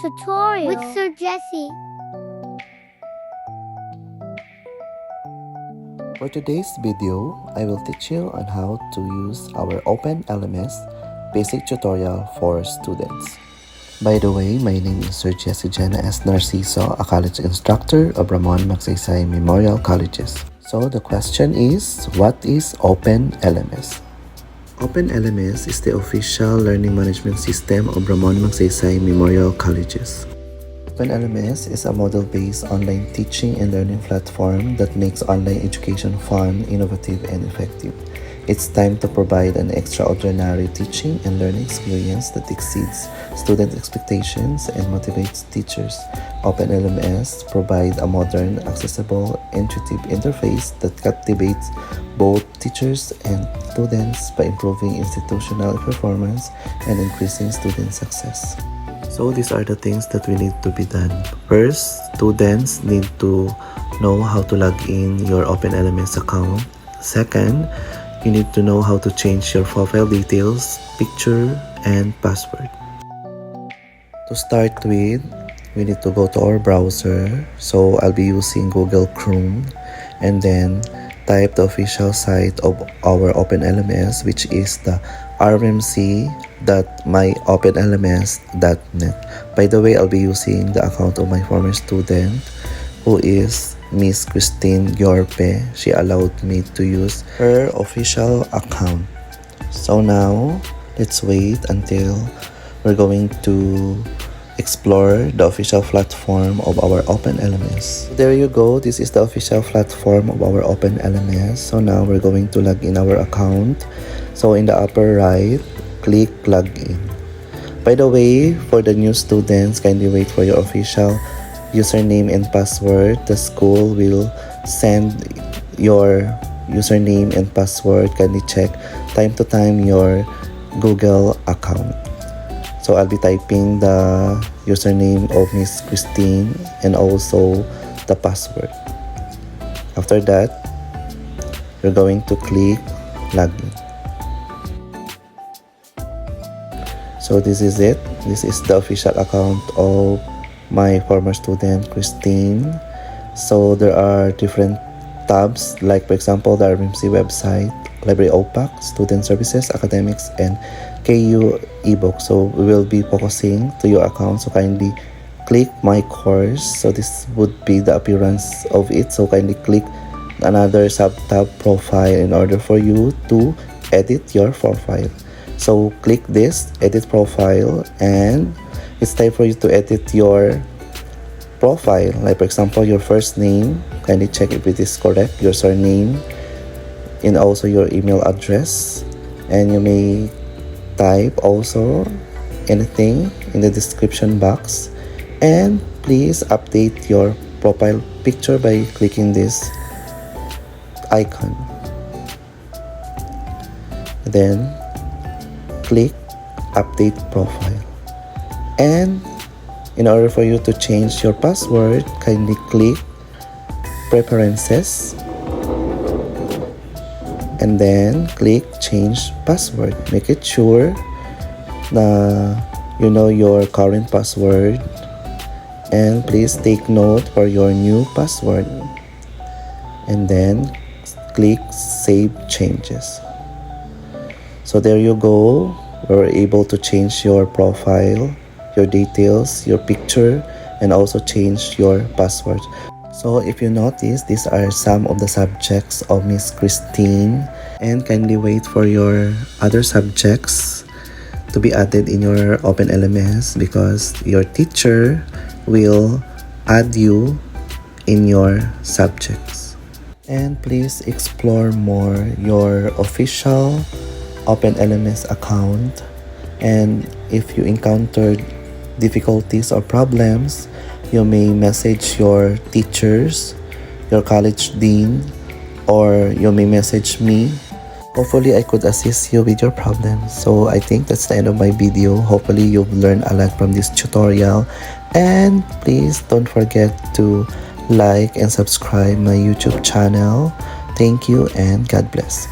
Tutorial with Sir Jesse. For today's video, I will teach you on how to use our Open LMS basic tutorial for students. By the way, my name is Sir Jesse Jenna S. Narciso, a college instructor of Ramon Magsaysay Memorial Colleges. So the question is, what is Open LMS? Open LMS is the official learning management system of Ramon Magsaysay Memorial Colleges. Open LMS is a model-based online teaching and learning platform that makes online education fun, innovative, and effective. It's time to provide an extraordinary teaching and learning experience that exceeds student expectations and motivates teachers. Open LMS provides a modern, accessible, intuitive interface that captivates both teachers and students by improving institutional performance and increasing student success. So these are the things that we need to be done. First, students need to know how to log in your Open LMS account. Second, you need to know how to change your profile details, picture, and password. To start with, we need to go to our browser. So I'll be using Google Chrome, and then type the official site of our Open LMS, which is the rmc.myopenlms.net. By the way, I'll be using the account of my former student, who is Miss Christine Yorpe. She allowed me to use her official account. So now, let's wait until we're going to explore the official platform of our Open LMS. There you go. This is the official platform of our Open LMS. So now we're going to log in our account. So in the upper right, click Login. By the way, for the new students, kindly wait for your official username and password. The school will send your username and password. Kindly check time to time your Google account. So I'll be typing the username of Miss Christine and also the password. After that, you're going to click Login. So this is it. This is the official account of my former student, Christine. So there are different tabs, like for example, the RMC website, Library OPAC, Student Services, Academics, and KU ebook. So we will be focusing to your account. So kindly click My Course. So this would be the appearance of it. So kindly click another sub-tab, Profile, in order for you to edit your profile. So click this, Edit Profile, and it's time for you to edit your profile. Like for example, your first name, kindly check if it is correct, your surname, and also your email address. And you may type also anything in the description box. And please update your profile picture by clicking this icon. Then click Update Profile. And in order for you to change your password, kindly click Preferences and then click Change Password. Make it sure na you know your current password, and please take note for your new password, and then click Save Changes. So there you go. We're able to change your profile, your details, your picture, and also change your password. So if you notice, these are some of the subjects of Miss Christine, and kindly wait for your other subjects to be added in your Open LMS, because your teacher will add you in your subjects. And please explore more your official Open LMS account, and if you encountered difficulties or problems, you may message your teachers, your college dean, or you may message me. Hopefully I could assist you with your problems. So I think that's the end of my video. Hopefully you've learned a lot from this tutorial, and please don't forget to like and subscribe my YouTube channel. Thank you and God bless.